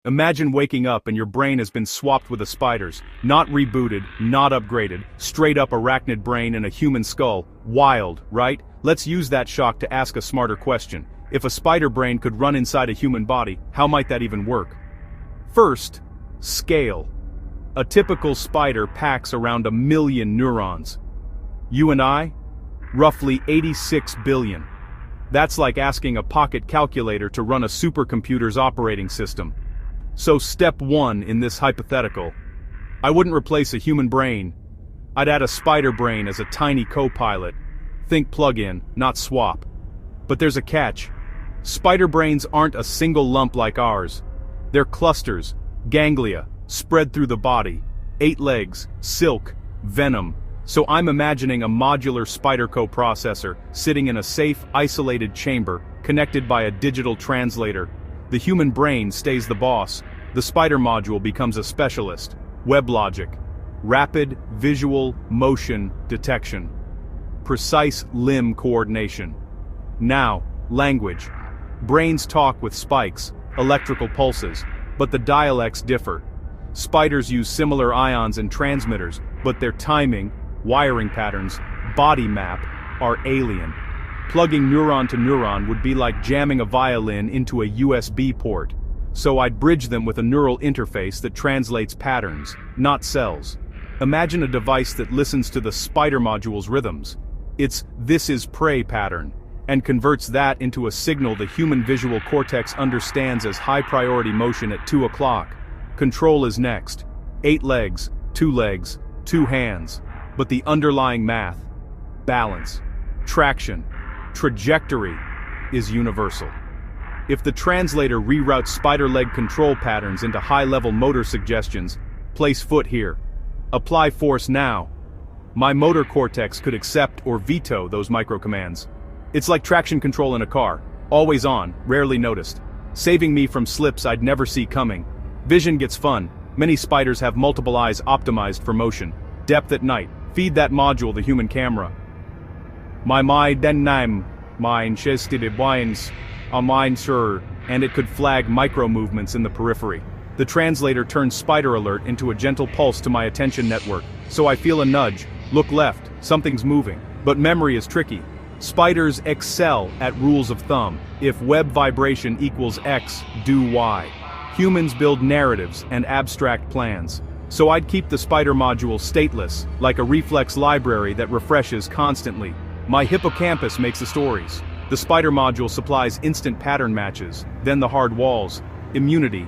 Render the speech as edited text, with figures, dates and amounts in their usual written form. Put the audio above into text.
Imagine waking up and your brain has been swapped with a spider's, not rebooted, not upgraded, straight up arachnid brain in a human skull. Wild, right? Let's use that shock to ask a smarter question. If a spider brain could run inside a human body, how might that even work? First, scale. A typical spider packs around 1 million neurons. You and I? Roughly 86 billion. That's like asking a pocket calculator to run a supercomputer's operating system. So step 1 in this hypothetical. I wouldn't replace a human brain. I'd add a spider brain as a tiny co-pilot. Think plug-in, not swap. But there's a catch. Spider brains aren't a single lump like ours. They're clusters, ganglia, spread through the body. 8 legs, silk, venom. So I'm imagining a modular spider co-processor sitting in a safe, isolated chamber, connected by a digital translator. The human brain stays the boss. The spider module becomes a specialist. Web logic. Rapid visual motion detection. Precise limb coordination. Now, language. Brains talk with spikes, electrical pulses, but the dialects differ. Spiders use similar ions and transmitters, but their timing, wiring patterns, body map are alien. Plugging neuron to neuron would be like jamming a violin into a USB port. So I'd bridge them with a neural interface that translates patterns, not cells. Imagine a device that listens to the spider module's rhythms. Its "this is prey" pattern, and converts that into a signal the human visual cortex understands as high-priority motion at 2 o'clock. Control is next. 8 legs, 2 hands. But the underlying math, balance, traction, trajectory, is universal. If the translator reroutes spider leg control patterns into high-level motor suggestions, place foot here. Apply force now. My motor cortex could accept or veto those microcommands. It's like traction control in a car, always on, rarely noticed, saving me from slips I'd never see coming. Vision gets fun. Many spiders have multiple eyes optimized for motion. Depth at night. Feed that module the human camera. My den name, mine chested wines, on mine sir, and it could flag micro movements in the periphery. The translator turns spider alert into a gentle pulse to my attention network, so I feel a nudge, look left, something's moving. But memory is tricky. Spiders excel at rules of thumb. If web vibration equals X, do Y. Humans build narratives and abstract plans. So I'd keep the spider module stateless, like a reflex library that refreshes constantly. My hippocampus makes the stories. The spider module supplies instant pattern matches, then the hard walls. Immunity,